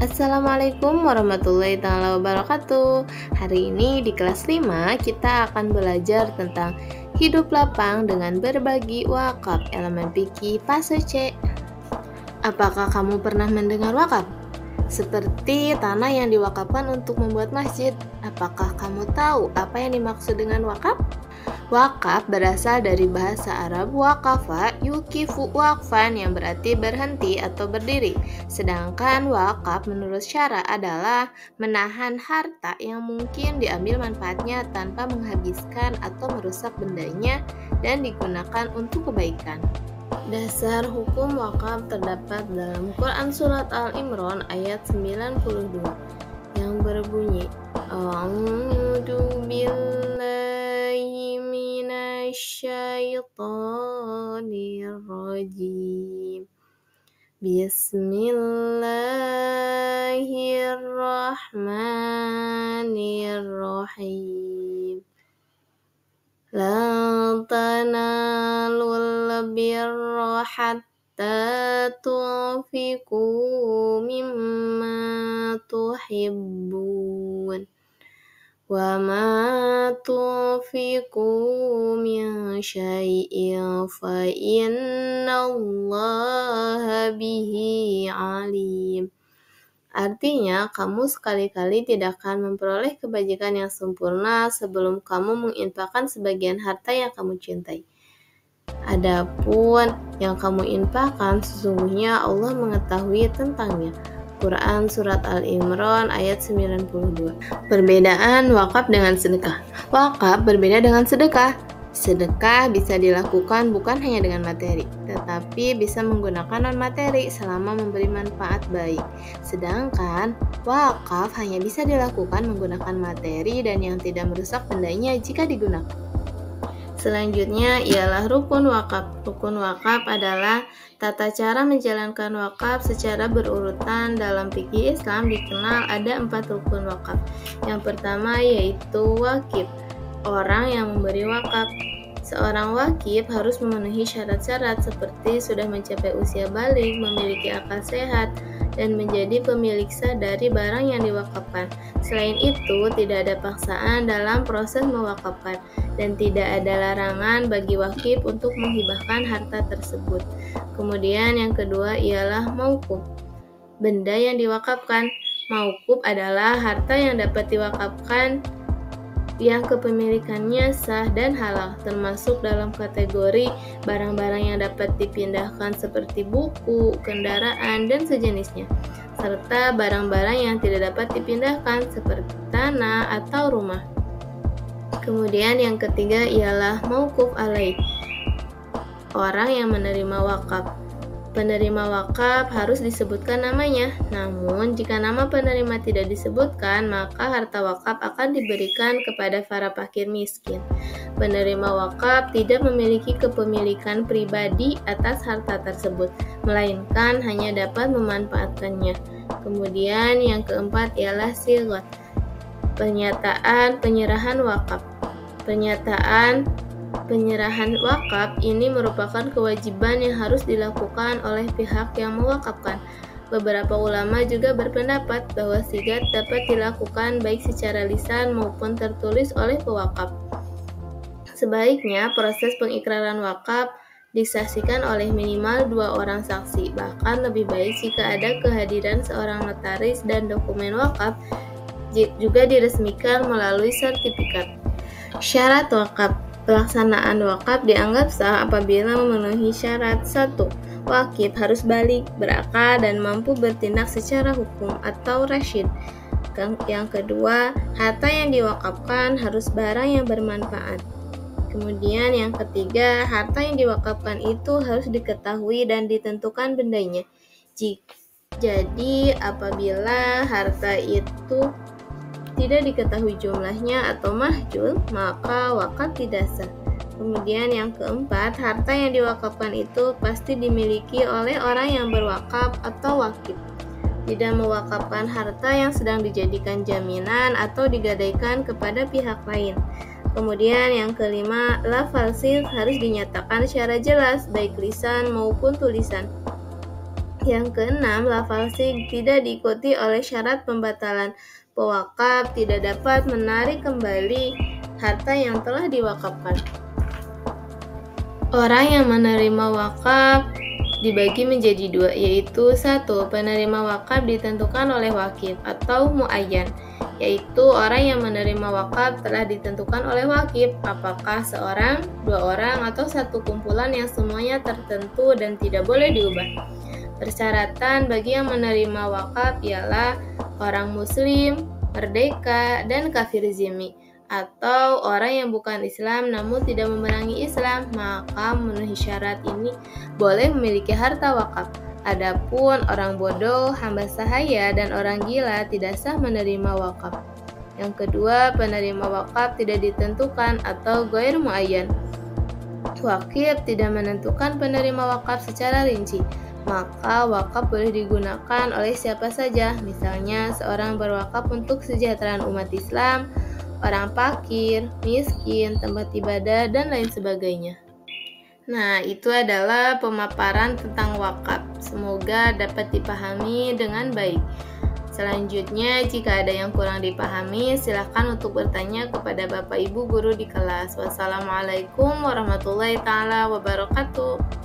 Assalamualaikum warahmatullahi wabarakatuh. Hari ini di kelas 5 kita akan belajar tentang hidup lapang dengan berbagi wakaf elemen fikih fase C. Apakah kamu pernah mendengar wakaf? Seperti tanah yang diwakafkan untuk membuat masjid. Apakah kamu tahu apa yang dimaksud dengan wakaf? Wakaf berasal dari bahasa Arab waqafa yukifu waqfan yang berarti berhenti atau berdiri. Sedangkan wakaf menurut syara adalah menahan harta yang mungkin diambil manfaatnya tanpa menghabiskan atau merusak bendanya dan digunakan untuk kebaikan. Dasar hukum wakaf terdapat dalam Quran Surat Al-Imran ayat 92 yang berbunyi A'udzu billahi minasyaitonir rajim. Bismillahirrahmanirrahim. Lan tanalul birra hatta tunfiqu mimma tuhibbun wa ma tunfiqu min syai'in fa innallaha bihi alim. Artinya, kamu sekali-kali tidak akan memperoleh kebajikan yang sempurna sebelum kamu menginfakkan sebagian harta yang kamu cintai. Adapun yang kamu infakkan, sesungguhnya Allah mengetahui tentangnya. Quran Surat Al-Imran ayat 92. Perbedaan wakaf dengan sedekah. Wakaf berbeda dengan sedekah. Sedekah bisa dilakukan bukan hanya dengan materi, tetapi bisa menggunakan non-materi selama memberi manfaat baik. Sedangkan wakaf hanya bisa dilakukan menggunakan materi dan yang tidak merusak bendanya jika digunakan. Selanjutnya ialah rukun wakaf. Rukun wakaf adalah tata cara menjalankan wakaf secara berurutan. Dalam fikih Islam dikenal ada 4 rukun wakaf. Yang pertama yaitu wakif, orang yang memberi wakaf. Seorang wakif harus memenuhi syarat-syarat seperti sudah mencapai usia balik, memiliki akal sehat, dan menjadi pemilik sah dari barang yang diwakafkan. Selain itu, tidak ada paksaan dalam proses mewakafkan, dan tidak ada larangan bagi wakif untuk menghibahkan harta tersebut. Kemudian yang kedua ialah mauquf, benda yang diwakafkan. Mauquf adalah harta yang dapat diwakafkan yang kepemilikannya sah dan halal, termasuk dalam kategori barang-barang yang dapat dipindahkan seperti buku, kendaraan, dan sejenisnya, serta barang-barang yang tidak dapat dipindahkan seperti tanah atau rumah. Kemudian yang ketiga ialah mauquf alaih, orang yang menerima wakaf. Penerima wakaf harus disebutkan namanya, namun jika nama penerima tidak disebutkan, maka harta wakaf akan diberikan kepada para fakir miskin. Penerima wakaf tidak memiliki kepemilikan pribadi atas harta tersebut, melainkan hanya dapat memanfaatkannya. Kemudian yang keempat ialah sighah, pernyataan penyerahan wakaf. Pernyataan penyerahan wakaf ini merupakan kewajiban yang harus dilakukan oleh pihak yang mewakafkan. Beberapa ulama juga berpendapat bahwa sigat dapat dilakukan baik secara lisan maupun tertulis oleh pewakaf. Sebaiknya proses pengikraran wakaf disaksikan oleh minimal 2 orang saksi. Bahkan lebih baik jika ada kehadiran seorang notaris dan dokumen wakaf juga diresmikan melalui sertifikat. Syarat wakaf. Pelaksanaan wakaf dianggap sah apabila memenuhi syarat 1. Wakif harus balik, berakal, dan mampu bertindak secara hukum atau rasyid. Yang kedua, harta yang diwakafkan harus barang yang bermanfaat. Kemudian yang ketiga, harta yang diwakafkan itu harus diketahui dan ditentukan bendanya. Jadi apabila harta itu tidak diketahui jumlahnya atau mahjul, maka wakaf tidak sah. Kemudian yang keempat, harta yang diwakafkan itu pasti dimiliki oleh orang yang berwakaf atau wakif. Tidak mewakafkan harta yang sedang dijadikan jaminan atau digadaikan kepada pihak lain. Kemudian yang kelima, lafal sirr harus dinyatakan secara jelas, baik lisan maupun tulisan. Yang keenam, lafalsi tidak diikuti oleh syarat pembatalan. Pewakaf tidak dapat menarik kembali harta yang telah diwakafkan. Orang yang menerima wakaf dibagi menjadi dua, yaitu satu, penerima wakaf ditentukan oleh wakif atau muayyan, yaitu orang yang menerima wakaf telah ditentukan oleh wakif, apakah seorang, dua orang, atau satu kumpulan yang semuanya tertentu dan tidak boleh diubah. Persyaratan bagi yang menerima wakaf ialah orang muslim, merdeka, dan kafir zimmi, atau orang yang bukan Islam namun tidak memerangi Islam, maka memenuhi syarat ini boleh memiliki harta wakaf. Adapun orang bodoh, hamba sahaya, dan orang gila tidak sah menerima wakaf. Yang kedua, penerima wakaf tidak ditentukan atau ghair muayyan. Wakif tidak menentukan penerima wakaf secara rinci, maka wakaf boleh digunakan oleh siapa saja. Misalnya, seorang berwakaf untuk kesejahteraan umat Islam, orang fakir, miskin, tempat ibadah, dan lain sebagainya. Nah, itu adalah pemaparan tentang wakaf. Semoga dapat dipahami dengan baik. Selanjutnya, jika ada yang kurang dipahami, silakan untuk bertanya kepada Bapak Ibu guru di kelas. Wassalamualaikum warahmatullahi taala wabarakatuh.